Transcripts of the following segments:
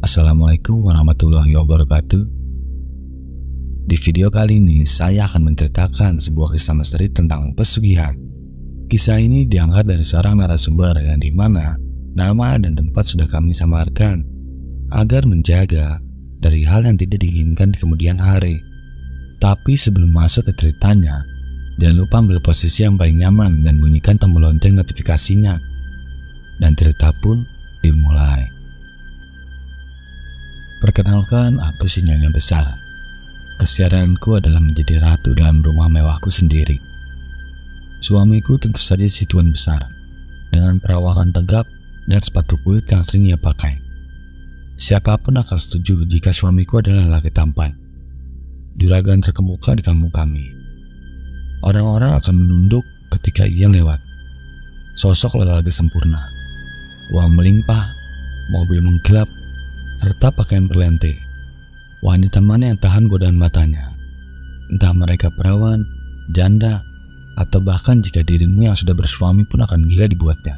Assalamualaikum warahmatullahi wabarakatuh. Di video kali ini saya akan menceritakan sebuah kisah misteri tentang pesugihan. Kisah ini diangkat dari seorang narasumber yang dimana nama dan tempat sudah kami samarkan agar menjaga dari hal yang tidak diinginkan di kemudian hari. Tapi sebelum masuk ke ceritanya, jangan lupa ambil posisi yang paling nyaman dan bunyikan tombol lonceng notifikasinya. Dan cerita pun dimulai. Perkenalkan, aku si Nyonya Besar. Keseharianku adalah menjadi ratu dalam rumah mewahku sendiri. Suamiku tentu saja si Tuan Besar, dengan perawakan tegap dan sepatu kulit yang sering ia pakai. Siapapun akan setuju jika suamiku adalah lelaki tampan, juragan terkemuka di kampung kami. Orang-orang akan menunduk ketika ia lewat. Sosok lelaki sempurna, uang melimpah, mobil mengkilap, serta pakaian berlente. Wanita mana yang tahan godaan matanya? Entah mereka perawan, janda, atau bahkan jika dirimu yang sudah bersuami pun akan gila dibuatnya.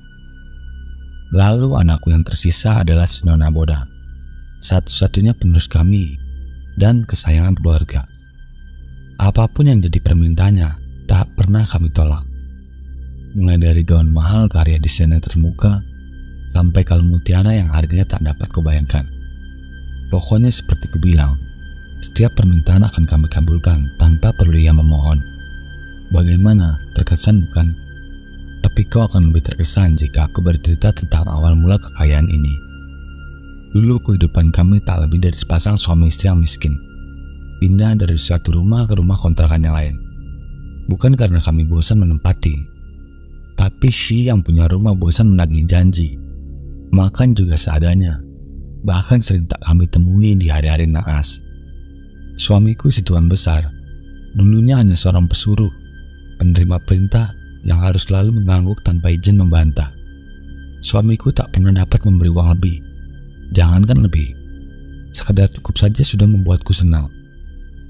Lalu anakku yang tersisa adalah si Nona Boda, satu-satunya penerus kami dan kesayangan keluarga. Apapun yang jadi permintaannya, tak pernah kami tolak. Mulai dari gaun mahal karya desainer termuka, sampai kalung mutiara yang harganya tak dapat kubayangkan. Pokoknya seperti kubilang, setiap permintaan akan kami kabulkan tanpa perlu ia memohon. Bagaimana? Terkesan bukan? Tapi kau akan lebih terkesan jika aku bercerita tentang awal mula kekayaan ini. Dulu kehidupan kami tak lebih dari sepasang suami istri yang miskin, pindah dari suatu rumah ke rumah kontrakan yang lain. Bukan karena kami bosan menempati, tapi si yang punya rumah bosan menagih janji. Makan juga seadanya, bahkan sering tak kami temui di hari-hari naas. Suamiku si Tuan Besar, dulunya hanya seorang pesuruh, penerima perintah yang harus selalu mengangguk tanpa izin membantah. Suamiku tak pernah dapat memberi uang lebih, jangankan lebih, sekedar cukup saja sudah membuatku senang.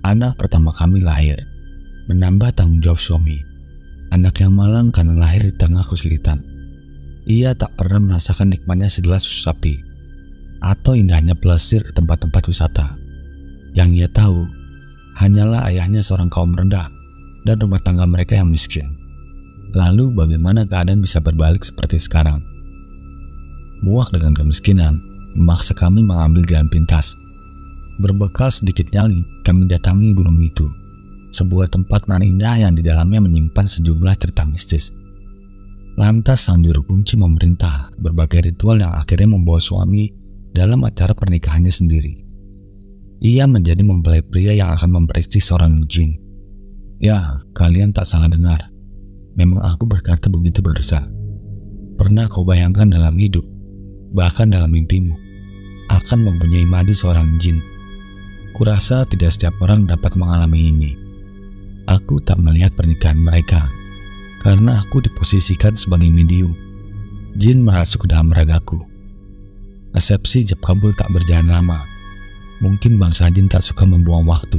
Anak pertama kami lahir, menambah tanggung jawab suami. Anak yang malang karena lahir di tengah kesulitan. Ia tak pernah merasakan nikmatnya segelas susu sapi atau indahnya pelesir ke tempat-tempat wisata. Yang ia tahu hanyalah ayahnya seorang kaum rendah dan rumah tangga mereka yang miskin. Lalu bagaimana keadaan bisa berbalik seperti sekarang? Muak dengan kemiskinan memaksa kami mengambil jalan pintas. Berbekal sedikit nyali, kami datangi gunung itu, sebuah tempat nan indah yang di dalamnya menyimpan sejumlah cerita mistis. Lantas sang juru kunci memerintah berbagai ritual yang akhirnya membawa suami dalam acara pernikahannya sendiri. Ia menjadi mempelai pria yang akan memperistri seorang jin. Ya, kalian tak salah dengar. Memang aku berkata begitu berdosa. Pernah kau bayangkan dalam hidup, bahkan dalam mimpimu, akan mempunyai madu seorang jin? Kurasa tidak setiap orang dapat mengalami ini. Aku tak melihat pernikahan mereka, karena aku diposisikan sebagai medium. Jin merasuk ke dalam ragaku. Resepsi ijab kabul tak berjalan lama. Mungkin bangsa jin tak suka membuang waktu.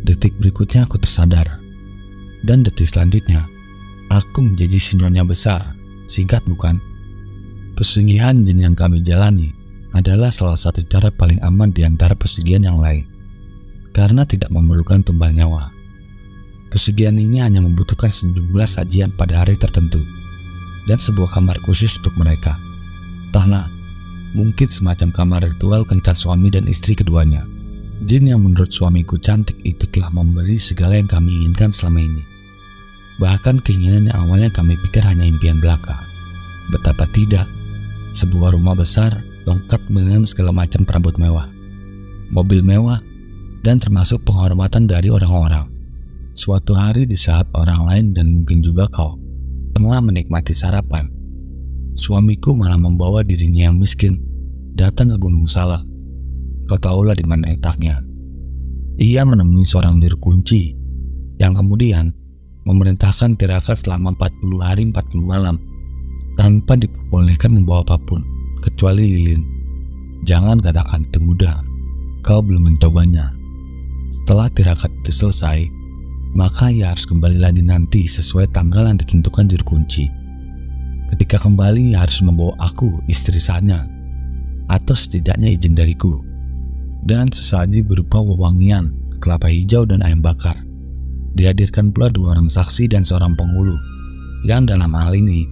Detik berikutnya aku tersadar. Dan detik selanjutnya, aku menjadi si Nyonya Besar. Singkat bukan? Pesugihan jin yang kami jalani adalah salah satu cara paling aman di antara pesugihan yang lain, karena tidak memerlukan tumbal nyawa. Pesugihan ini hanya membutuhkan sejumlah sajian pada hari tertentu dan sebuah kamar khusus untuk mereka. Entahlah, mungkin semacam kamar ritual kencan suami dan istri keduanya. Jin yang menurut suamiku cantik itu telah memberi segala yang kami inginkan selama ini. Bahkan keinginan yang awalnya kami pikir hanya impian belaka. Betapa tidak, sebuah rumah besar lengkap dengan segala macam perabot mewah, mobil mewah, dan termasuk penghormatan dari orang-orang. Suatu hari di saat orang lain dan mungkin juga kau tengah menikmati sarapan, suamiku malah membawa dirinya yang miskin datang ke Gunung Salak. Kau tahulah di mana letaknya. Ia menemui seorang juru kunci yang kemudian memerintahkan tirakat selama 40 hari 40 malam tanpa diperbolehkan membawa apapun kecuali lilin. Jangan katakan itu mudah, kau belum mencobanya. Setelah tirakat itu selesai, maka ia harus kembali lagi nanti sesuai tanggal yang ditentukan juru kunci. Ketika kembali ia harus membawa aku, istri sahnya. atau setidaknya izin dariku, dan sesaji berupa wewangian, kelapa hijau, dan ayam bakar. Dihadirkan pula 2 orang saksi dan seorang penghulu, yang dalam hal ini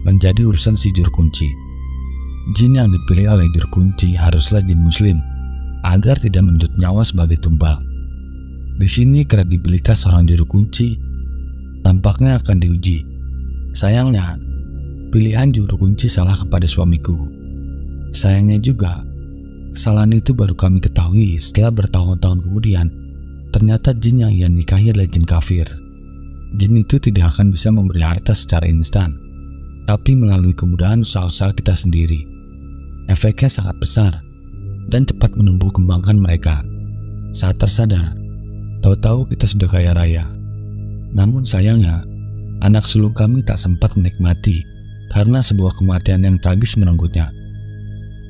menjadi urusan si juru kunci. Jin yang dipilih oleh juru kunci haruslah jin muslim, agar tidak menuntut nyawa sebagai tumbal. Di sini kredibilitas seorang juru kunci tampaknya akan diuji. Sayangnya, pilihan juru kunci salah kepada suamiku. Sayangnya juga, kesalahan itu baru kami ketahui setelah bertahun-tahun kemudian. Ternyata jin yang ia nikahi adalah jin kafir. Jin itu tidak akan bisa memberi harta secara instan, tapi melalui kemudahan usaha-usaha kita sendiri. Efeknya sangat besar dan cepat menumbuh kembangkan mereka. Saat tersadar, tahu-tahu kita sudah kaya raya. Namun sayangnya, anak sulung kami tak sempat menikmati karena sebuah kematian yang tragis merenggutnya.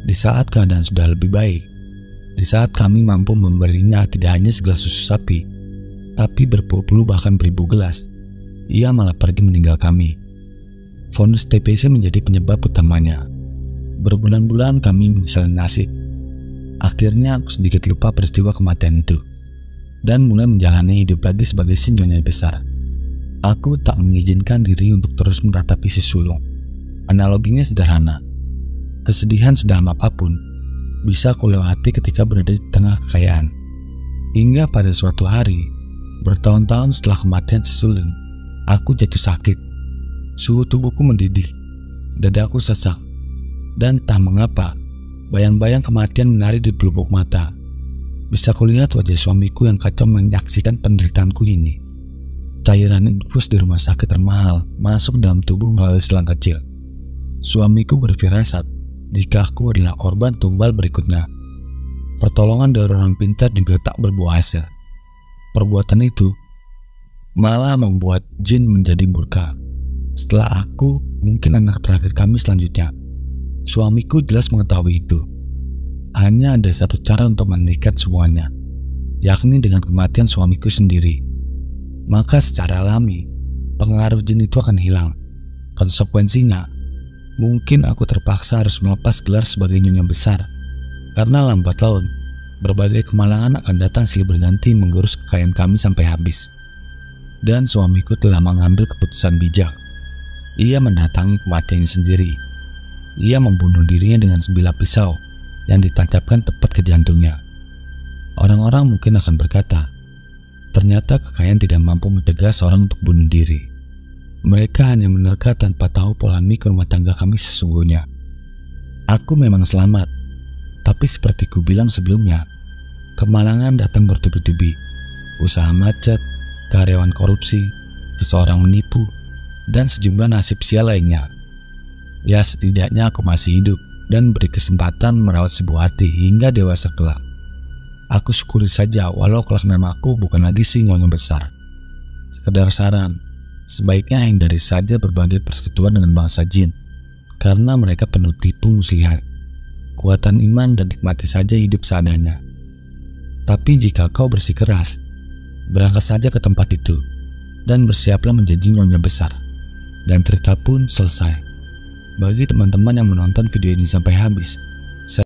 Di saat keadaan sudah lebih baik, di saat kami mampu memberinya tidak hanya segelas susu sapi, tapi berpuluh-puluh bahkan beribu gelas, ia malah pergi meninggal kami. Vonis TBC menjadi penyebab utamanya. Berbulan-bulan kami menyesali nasib. Akhirnya aku sedikit lupa peristiwa kematian itu, dan mulai menjalani hidup lagi sebagai si nyonya besar. Aku tak mengizinkan diri untuk terus meratapi si sulung. Analoginya sederhana. Kesedihan sedalam apapun bisa aku lewati ketika berada di tengah kekayaan. Hingga pada suatu hari, bertahun-tahun setelah kematian si sulung, aku jatuh sakit. Suhu tubuhku mendidih, dadaku sesak, dan tak mengapa, bayang-bayang kematian menari di pelupuk mata. Bisa kulihat wajah suamiku yang kacau menyaksikan penderitaanku ini. Cairan infus di rumah sakit termahal masuk dalam tubuh melalui selang kecil. Suamiku berfirasat jika aku adalah korban tumbal berikutnya. Pertolongan dari orang pintar juga tak berbuah hasil. Perbuatan itu malah membuat jin menjadi murka. Setelah aku, mungkin anak terakhir kami selanjutnya. Suamiku jelas mengetahui itu. Hanya ada satu cara untuk mengikat semuanya, yakni dengan kematian suamiku sendiri. Maka secara alami, pengaruh jin itu akan hilang. Konsekuensinya, mungkin aku terpaksa harus melepas gelar sebagai nyonya besar, karena lambat laun berbagai kemalangan akan datang silih berganti mengurus kekayaan kami sampai habis. Dan suamiku telah mengambil keputusan bijak. Ia mendatangi kematiannya sendiri. Ia membunuh dirinya dengan sebilah pisau yang ditancapkan tepat ke jantungnya. Orang-orang mungkin akan berkata, ternyata kekayaan tidak mampu mencegah seorang untuk bunuh diri. Mereka hanya menerka tanpa tahu polemik rumah tangga kami sesungguhnya. Aku memang selamat, tapi seperti ku bilang sebelumnya, kemalangan datang bertubi-tubi. Usaha macet, karyawan korupsi, seseorang menipu, dan sejumlah nasib sial lainnya. Ya, setidaknya aku masih hidup dan beri kesempatan merawat sebuah hati hingga dewasa kelak. Aku syukuri saja walau kelak namaku bukan lagi si nyonya besar. Sekedar saran, sebaiknya hindari saja berbagai persekutuan dengan bangsa jin, karena mereka penuh tipu muslihat. Kuatan iman dan nikmati saja hidup seadanya. Tapi jika kau bersikeras, berangkat saja ke tempat itu, dan bersiaplah menjadi nyonya besar. Dan cerita pun selesai. Bagi teman-teman yang menonton video ini sampai habis,